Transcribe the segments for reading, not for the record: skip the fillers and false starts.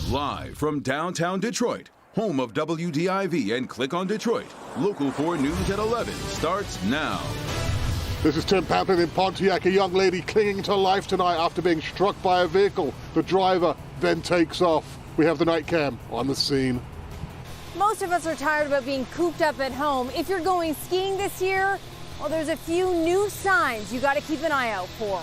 Live from downtown Detroit, home of WDIV and Click on Detroit, Local 4 News at 11 starts now. This is Tim Pamplin in Pontiac. A young lady clinging to life tonight after being struck by a vehicle. The driver then takes off. We have the night cam on the scene. Most of us are tired about being cooped up at home. If you're going skiing this year, well, there's a few new signs you got to keep an eye out for.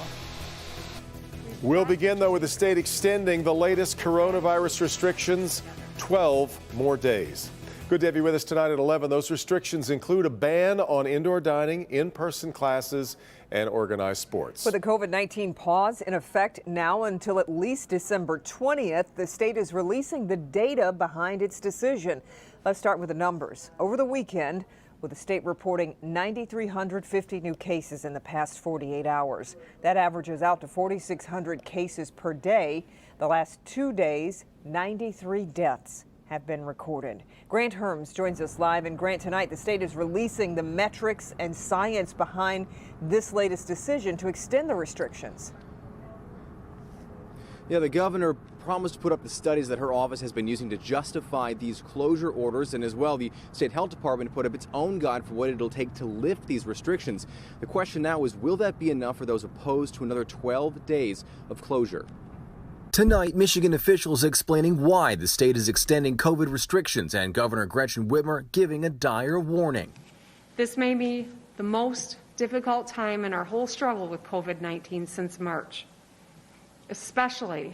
We'll begin, though, with the state extending the latest coronavirus restrictions 12 more days. Good to have you with us tonight at 11. Those restrictions include a ban on indoor dining, in-person classes, and organized sports. With a COVID-19 pause in effect now until at least December 20th, the state is releasing the data behind its decision. Let's start with the numbers. Over the weekend, with the state reporting 9,350 new cases in the past 48 hours. That averages out to 4,600 cases per day. The last 2 days, 93 deaths have been recorded. Grant Herms joins us live. And Grant, tonight the state is releasing the metrics and science behind this latest decision to extend the restrictions. Yeah, the governor promised to put up the studies that her office has been using to justify these closure orders, and as well, the state health department put up its own guide for what it'll take to lift these restrictions. The question now is, will that be enough for those opposed to another 12 days of closure? Tonight, Michigan officials explaining why the state is extending COVID restrictions, and Governor Gretchen Whitmer giving a dire warning. This may be the most difficult time in our whole struggle with COVID-19 since March, especially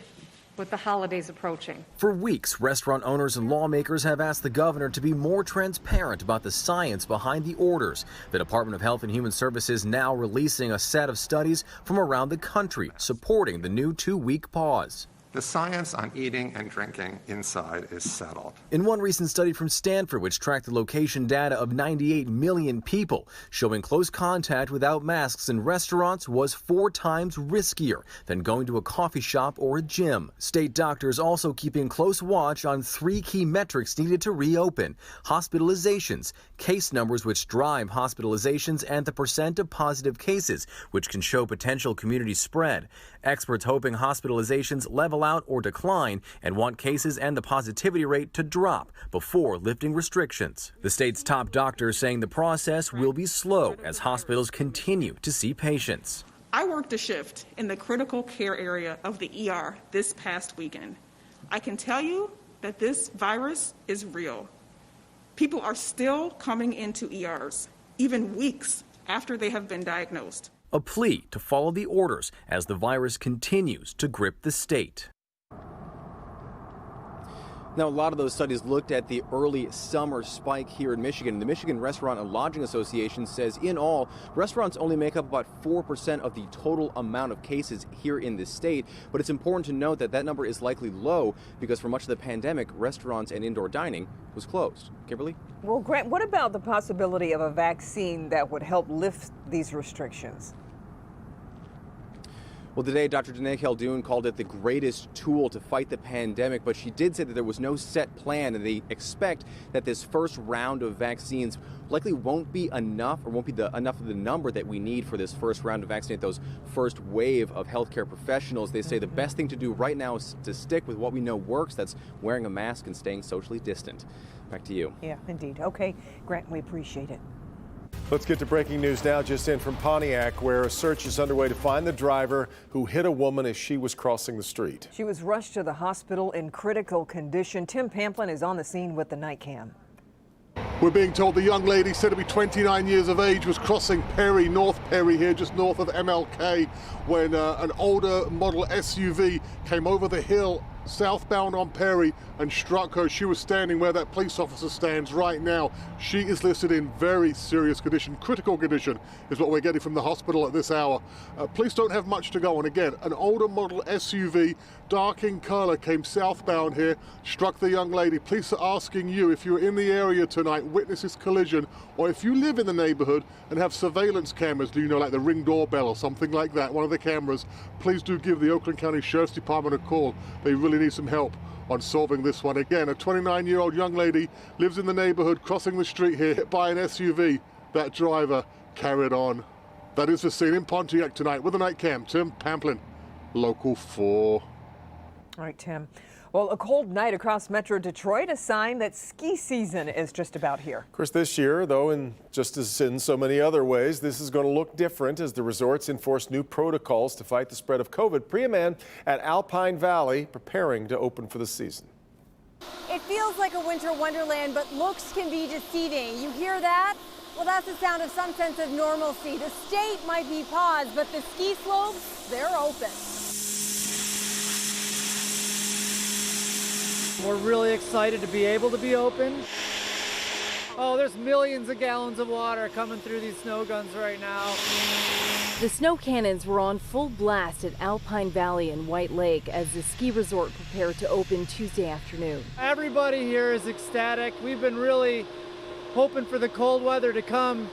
with the holidays approaching. For weeks, restaurant owners and lawmakers have asked the governor to be more transparent about the science behind the orders. The Department of Health and Human Services now releasing a set of studies from around the country supporting the new 2-week pause. The science on eating and drinking inside is settled. In one recent study from Stanford, which tracked the location data of 98 million people, showing close contact without masks in restaurants was 4 times riskier than going to a coffee shop or a gym. State doctors also keeping close watch on 3 key metrics needed to reopen: hospitalizations, case numbers which drive hospitalizations, and the percent of positive cases, which can show potential community spread. Experts hoping hospitalizations level out or decline and want cases and the positivity rate to drop before lifting restrictions. The state's top doctors saying the process will be slow as hospitals continue to see patients. I worked a shift in the critical care area of the ER this past weekend. I can tell you that this virus is real. People are still coming into ERs, even weeks after they have been diagnosed. A plea to follow the orders as the virus continues to grip the state. Now, a lot of those studies looked at the early summer spike here in Michigan. The Michigan Restaurant and Lodging Association says in all, restaurants only make up about 4% of the total amount of cases here in the state. But it's important to note that that number is likely low because for much of the pandemic, restaurants and indoor dining was closed. Kimberly? Well, Grant, what about the possibility of a vaccine that would help lift these restrictions? Well, today, Dr. Danae Khaldun called it the greatest tool to fight the pandemic, but she did say that there was no set plan, and they expect that this first round of vaccines likely won't be enough, or won't be enough of the number that we need for this first round to vaccinate those first wave of healthcare professionals. They say the best thing to do right now is to stick with what we know works. That's wearing a mask and staying socially distant. Back to you. Yeah, indeed. Okay, Grant, we appreciate it. Let's get to breaking news now, just in from Pontiac, where a search is underway to find the driver who hit a woman as she was crossing the street. She was rushed to the hospital in critical condition. Tim Pamplin is on the scene with the night cam. We're being told the young lady, said to be 29 years of age, was crossing Perry, North Perry here, just north of MLK, when an older model SUV came over the hill southbound on Perry and struck her. She was standing where that police officer stands right now. She is listed in very serious condition. Critical condition is what we're getting from the hospital at this hour. Police don't have much to go on. Again, an older model SUV, dark in color, came southbound here, struck the young lady. Police are asking you, if you're in the area tonight, witness this collision, or if you live in the neighborhood and have surveillance cameras, do you know, like the Ring doorbell or something like that, one of the cameras, please do give the Oakland County Sheriff's Department a call. They really need some help on solving this one. Again, a 29-year-old young lady lives in the neighborhood, crossing the street here, hit by an SUV. That driver carried on. That is the scene in Pontiac tonight with the night cam. Tim Pamplin, Local 4. All right, Tim. Well, a cold night across Metro Detroit, a sign that ski season is just about here. Of course, this year, though, and just as in so many other ways, this is going to look different as the resorts enforce new protocols to fight the spread of COVID. Priya Mann at Alpine Valley preparing to open for the season. It feels like a winter wonderland, but looks can be deceiving. You hear that? Well, that's the sound of some sense of normalcy. The state might be paused, but the ski slopes, they're open. We're really excited to be able to be open. Oh, there's millions of gallons of water coming through these snow guns right now. The snow cannons were on full blast at Alpine Valley in White Lake as the ski resort prepared to open Tuesday afternoon. Everybody here is ecstatic. We've been really hoping for the cold weather to come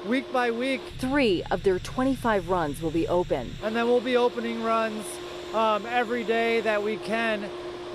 week by week. 3 of their 25 runs will be open. And then we'll be opening runs every day that we can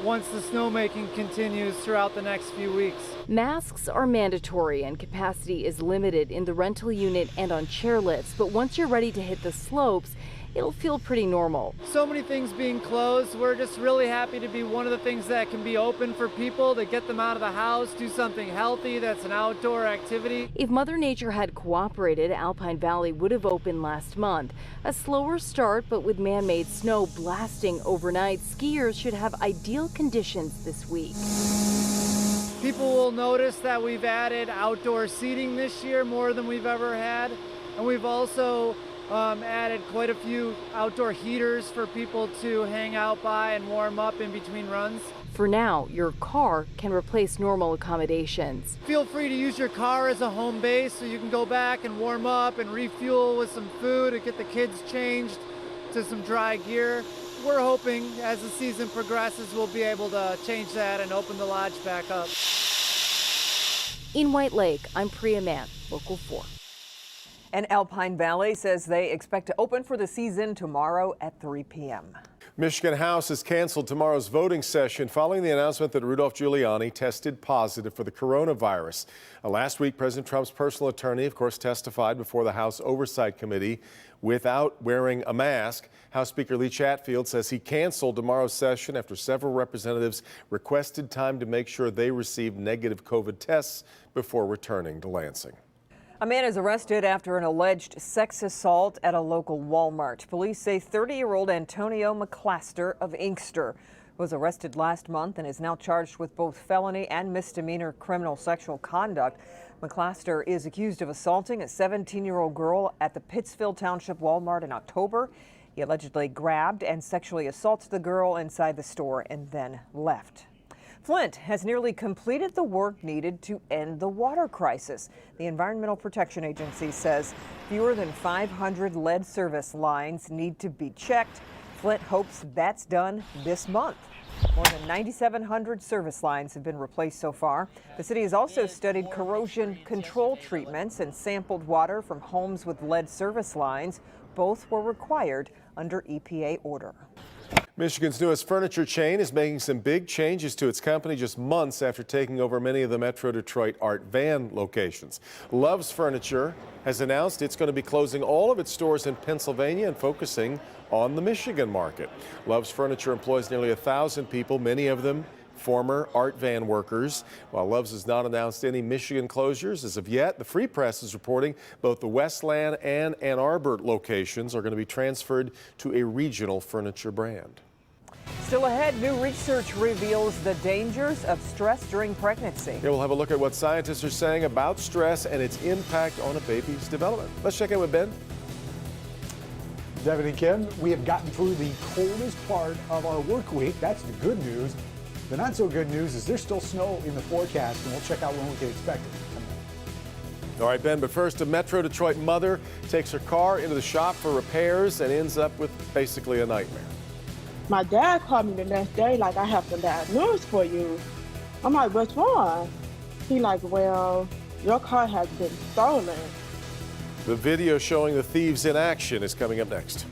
once the snowmaking continues throughout the next few weeks. Masks are mandatory and capacity is limited in the rental unit and on chairlifts, but once you're ready to hit the slopes, it'll feel pretty normal. So many things being closed. We're just really happy to be one of the things that can be open for people, to get them out of the house, do something healthy that's an outdoor activity. If Mother Nature had cooperated, Alpine Valley would have opened last month. A slower start, but with man-made snow blasting overnight, skiers should have ideal conditions this week. People will notice that we've added outdoor seating this year more than we've ever had, and we've also added quite a few outdoor heaters for people to hang out by and warm up in between runs. For now, your car can replace normal accommodations. Feel free to use your car as a home base so you can go back and warm up and refuel with some food and get the kids changed to some dry gear. We're hoping as the season progresses we'll be able to change that and open the lodge back up. In White Lake, I'm Priya Mann, Local 4. And Alpine Valley says they expect to open for the season tomorrow at 3 p.m. Michigan House has canceled tomorrow's voting session following the announcement that Rudolph Giuliani tested positive for the coronavirus. Last week, President Trump's personal attorney, of course, testified before the House Oversight Committee without wearing a mask. House Speaker Lee Chatfield says he canceled tomorrow's session after several representatives requested time to make sure they received negative COVID tests before returning to Lansing. A man is arrested after an alleged sex assault at a local Walmart. Police say 30-year-old Antonio McClaster of Inkster was arrested last month and is now charged with both felony and misdemeanor criminal sexual conduct. McClaster is accused of assaulting a 17-year-old girl at the Pittsfield Township Walmart in October. He allegedly grabbed and sexually assaulted the girl inside the store and then left. Flint has nearly completed the work needed to end the water crisis. The Environmental Protection Agency says fewer than 500 lead service lines need to be checked. Flint hopes that's done this month. More than 9,700 service lines have been replaced so far. The city has also studied corrosion control treatments and sampled water from homes with lead service lines. Both were required under EPA order. Michigan's newest furniture chain is making some big changes to its company just months after taking over many of the Metro Detroit Art Van locations. Love's Furniture has announced it's going to be closing all of its stores in Pennsylvania and focusing on the Michigan market. Love's Furniture employs nearly 1,000 people, many of them former Art Van workers. While Love's has not announced any Michigan closures as of yet, the Free Press is reporting both the Westland and Ann Arbor locations are going to be transferred to a regional furniture brand. Still ahead, new research reveals the dangers of stress during pregnancy. Yeah, we'll have a look at what scientists are saying about stress and its impact on a baby's development. Let's check in with Ben. Devin and Kim, we have gotten through the coldest part of our work week. That's the good news. The not so good news is there's still snow in the forecast, and we'll check out when we can expect it. All right, Ben, but first, a Metro Detroit mother takes her car into the shop for repairs and ends up with basically a nightmare. My dad called me the next day like, I have some bad news for you. I'm like, what's wrong? He like, well, your car has been stolen. The video showing the thieves in action is coming up next.